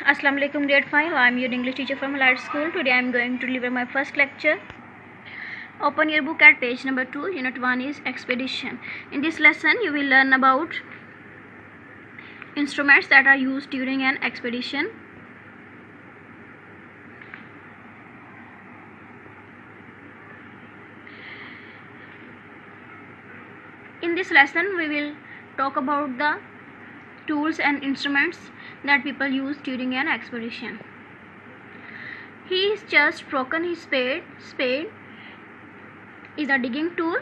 Assalamu alaikum grade 5. I am your English teacher from Allied School. Today I am going to deliver my first lecture. Open your book at page number 2. Unit 1 is expedition. In this lesson you will learn about instruments that are used during an expedition. In this lesson we will talk about the tools and instruments that people use during an expedition. He's just broken his spade. Spade is a digging tool.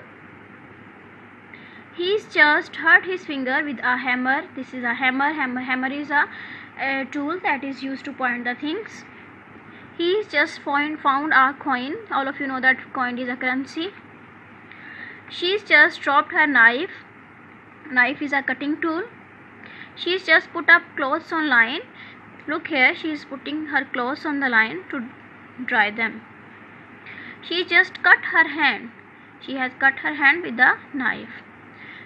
He's just hurt his finger with a hammer. This is a hammer. Hammer is a tool that is used to point the things. He's just found a coin. All of you know that coin is a currency. She's just dropped her knife. Knife is a cutting tool. She's just put up clothes on line. Look here, she is putting her clothes on the line to dry them. She just cut her hand. She has cut her hand with the knife.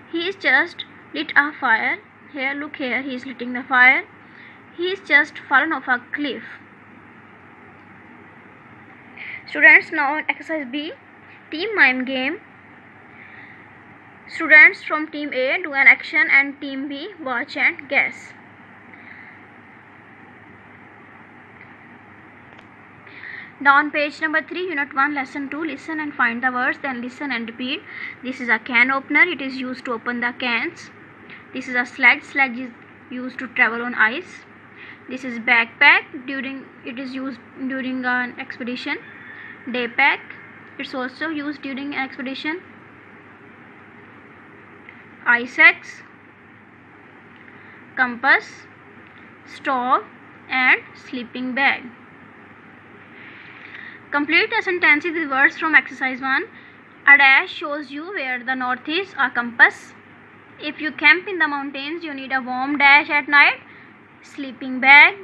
He's just lit a fire. Here, look here, he is lighting the fire. He's just fallen off a cliff. Students, now exercise B, team mime game. Students from team A do an action and team B watch and guess. Now on page number 3, unit 1, lesson 2, listen and find the words, then listen and repeat. This is a can opener. It is used to open the cans. This is a sledge. Sledge is used to travel on ice. This is backpack. It is used during an expedition. Day pack. It's also used during an expedition. Ice axe, compass, stove and sleeping bag. Complete the sentences with words from exercise 1. A dash shows you where the north is, a compass. If you camp in the mountains, you need a warm dash at night, sleeping bag.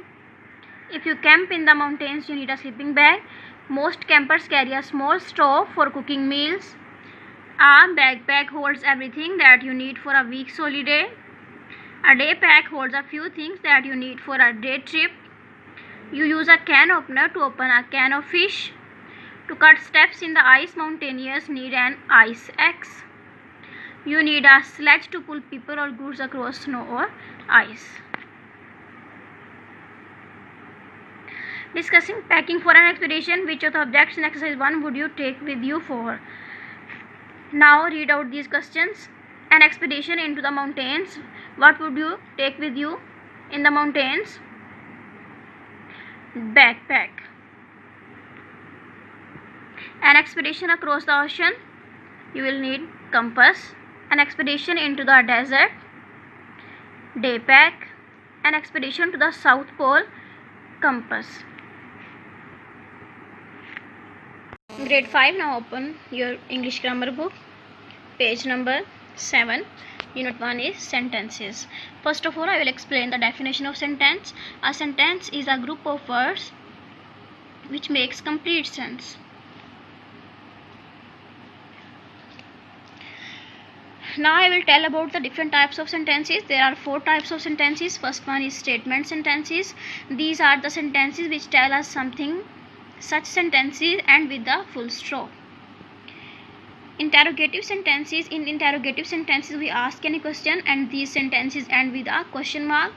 If you camp in the mountains, you need a sleeping bag. Most campers carry a small stove for cooking meals. A backpack holds everything that you need for a week's holiday. A day pack holds a few things that you need for a day trip. You use a can opener to open a can of fish. To cut steps in the ice, mountaineers need an ice axe. You need a sledge to pull people or goods across snow or ice. Discussing packing for an expedition. Which of the objects in exercise 1 would you take with you for? Now read out these questions. An expedition into the mountains. What would you take with you in the mountains? Backpack. An expedition across the ocean. You will need compass. An expedition into the desert. Day pack. An expedition to the South Pole. Compass. Grade 5, now open your English grammar book. Page number 7. Unit 1 is sentences. First of all, I will explain the definition of sentence. A sentence is a group of words which makes complete sense. Now I will tell about the different types of sentences. There are 4 types of sentences. First one is statement sentences. These are the sentences which tell us something. Such sentences end with the full stop. Interrogative sentences. In interrogative sentences we ask any question and these sentences end with a question mark.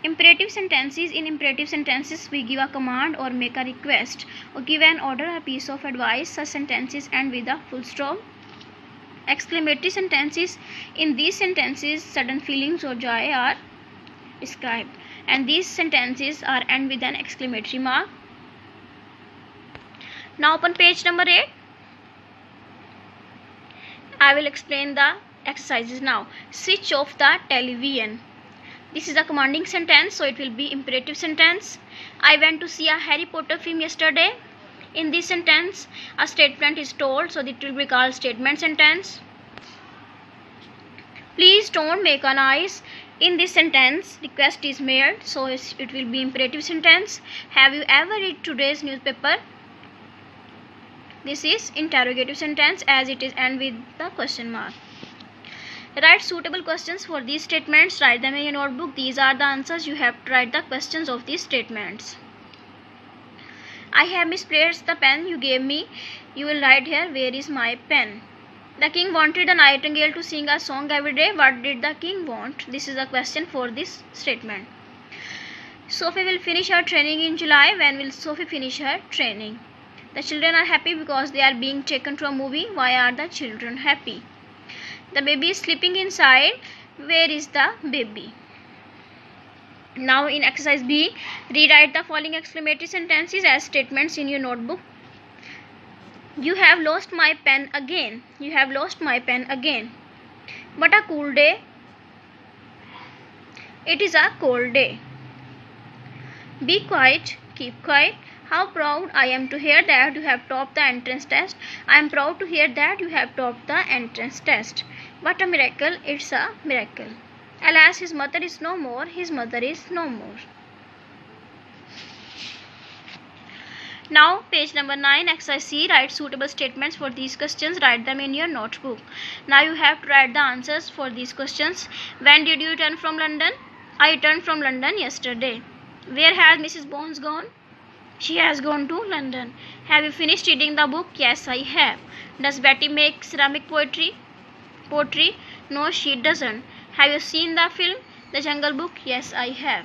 Imperative sentences. In imperative sentences we give a command or make a request or give an order, a piece of advice. Such sentences end with a full stop. Exclamatory sentences. In these sentences sudden feelings or joy are described and these sentences are end with an exclamatory mark. Now open page number 8. I will explain the exercises now. Switch off the television. This is a commanding sentence, so it will be imperative sentence. I went to see a Harry Potter film yesterday. In this sentence, a statement is told, so it will be called statement sentence. Please don't make a noise. In this sentence, request is made, so it will be imperative sentence. Have you ever read today's newspaper? This is interrogative sentence as it is end with the question mark. Write suitable questions for these statements. Write them in your notebook. These are the answers. You have to write the questions of these statements. I have misplaced the pen you gave me. You will write here, where is my pen? The king wanted the nightingale to sing a song every day. What did the king want? This is a question for this statement. Sophie will finish her training in July. When will Sophie finish her training? The children are happy because they are being taken to a movie. Why are the children happy? The baby is sleeping inside. Where is the baby? Now in exercise B, rewrite the following exclamatory sentences as statements in your notebook. You have lost my pen again. You have lost my pen again. What a cool day. It is a cold day. Be quiet. Keep quiet. How proud I am to hear that you have topped the entrance test. I am proud to hear that you have topped the entrance test. What a miracle. It's a miracle. Alas, his mother is no more. His mother is no more. Now, page number 9, exercise C, write suitable statements for these questions. Write them in your notebook. Now you have to write the answers for these questions. When did you return from London? I returned from London yesterday. Where has Mrs. Bones gone? She has gone to London. Have you finished reading the book? Yes, I have. Does Betty make ceramic pottery? No, she doesn't. Have you seen the film, The Jungle Book? Yes, I have.